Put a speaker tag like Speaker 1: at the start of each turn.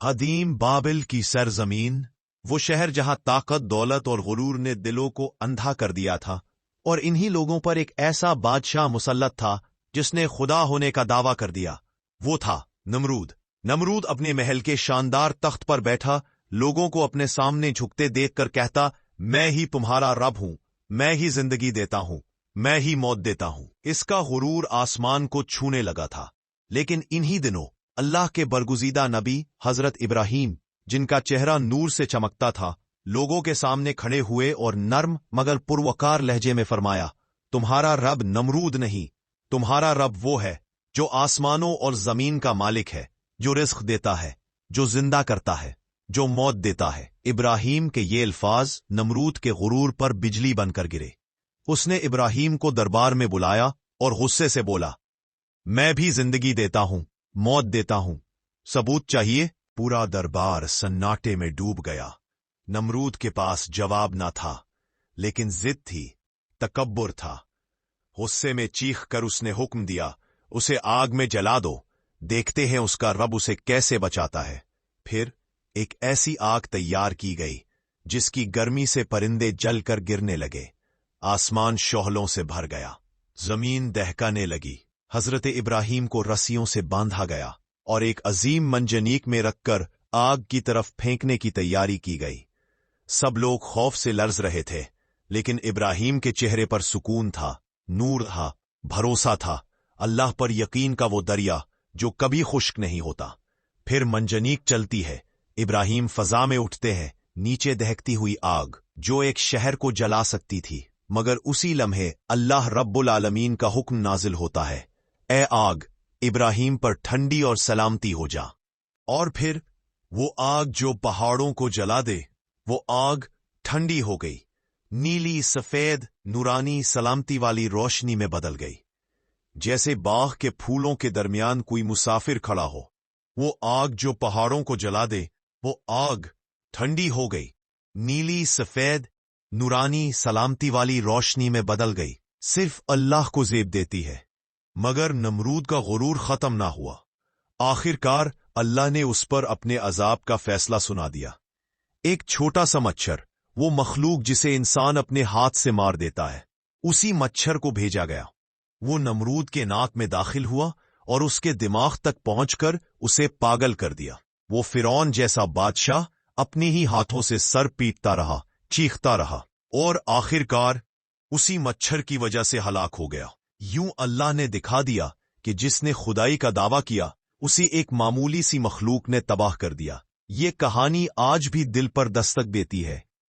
Speaker 1: قدیم بابل کی سرزمین، وہ شہر جہاں طاقت، دولت اور غرور نے دلوں کو اندھا کر دیا تھا، اور انہی لوگوں پر ایک ایسا بادشاہ مسلط تھا جس نے خدا ہونے کا دعویٰ کر دیا۔ وہ تھا نمرود۔ نمرود اپنے محل کے شاندار تخت پر بیٹھا لوگوں کو اپنے سامنے جھکتے دیکھ کر کہتا، میں ہی تمہارا رب ہوں، میں ہی زندگی دیتا ہوں، میں ہی موت دیتا ہوں۔ اس کا غرور آسمان کو چھونے لگا تھا۔ لیکن انہی دنوں اللہ کے برگزیدہ نبی حضرت ابراہیم، جن کا چہرہ نور سے چمکتا تھا، لوگوں کے سامنے کھڑے ہوئے اور نرم مگر پروکار لہجے میں فرمایا، تمہارا رب نمرود نہیں، تمہارا رب وہ ہے جو آسمانوں اور زمین کا مالک ہے، جو رزق دیتا ہے، جو زندہ کرتا ہے، جو موت دیتا ہے۔ ابراہیم کے یہ الفاظ نمرود کے غرور پر بجلی بن کر گرے۔ اس نے ابراہیم کو دربار میں بلایا اور غصے سے بولا، میں بھی زندگی دیتا ہوں، موت دیتا ہوں، ثبوت چاہیے؟ پورا دربار سناٹے میں ڈوب گیا۔ نمرود کے پاس جواب نہ تھا، لیکن ضد تھی، تکبر تھا۔ غصے میں چیخ کر اس نے حکم دیا، اسے آگ میں جلا دو، دیکھتے ہیں اس کا رب اسے کیسے بچاتا ہے۔ پھر ایک ایسی آگ تیار کی گئی جس کی گرمی سے پرندے جل کر گرنے لگے، آسمان شعلوں سے بھر گیا، زمین دہکانے لگی۔ حضرت ابراہیم کو رسیوں سے باندھا گیا اور ایک عظیم منجنیق میں رکھ کر آگ کی طرف پھینکنے کی تیاری کی گئی۔ سب لوگ خوف سے لرز رہے تھے، لیکن ابراہیم کے چہرے پر سکون تھا، نور تھا، بھروسہ تھا، اللہ پر یقین کا وہ دریا جو کبھی خشک نہیں ہوتا۔ پھر منجنیق چلتی ہے، ابراہیم فضا میں اٹھتے ہیں، نیچے دہکتی ہوئی آگ جو ایک شہر کو جلا سکتی تھی، مگر اسی لمحے اللہ رب العالمین کا حکم نازل ہوتا ہے، اے آگ، ابراہیم پر ٹھنڈی اور سلامتی ہو جا۔ اور پھر وہ آگ جو پہاڑوں کو جلا دے، وہ آگ ٹھنڈی ہو گئی، نیلی، سفید، نورانی، سلامتی والی روشنی میں بدل گئی، جیسے باغ کے پھولوں کے درمیان کوئی مسافر کھڑا ہو۔ وہ آگ جو پہاڑوں کو جلا دے، وہ آگ ٹھنڈی ہو گئی، نیلی، سفید، نورانی، سلامتی والی روشنی میں بدل گئی، صرف اللہ کو زیب دیتی ہے۔ مگر نمرود کا غرور ختم نہ ہوا۔ آخر کار اللہ نے اس پر اپنے عذاب کا فیصلہ سنا دیا۔ ایک چھوٹا سا مچھر، وہ مخلوق جسے انسان اپنے ہاتھ سے مار دیتا ہے، اسی مچھر کو بھیجا گیا۔ وہ نمرود کے ناک میں داخل ہوا اور اس کے دماغ تک پہنچ کر اسے پاگل کر دیا۔ وہ فرعون جیسا بادشاہ اپنے ہی ہاتھوں سے سر پیٹتا رہا، چیختا رہا، اور آخر کار اسی مچھر کی وجہ سے ہلاک ہو گیا۔ یوں اللہ نے دکھا دیا کہ جس نے خدائی کا دعویٰ کیا، اسے ایک معمولی سی مخلوق نے تباہ کر دیا۔ یہ کہانی آج بھی دل پر دستک دیتی ہے۔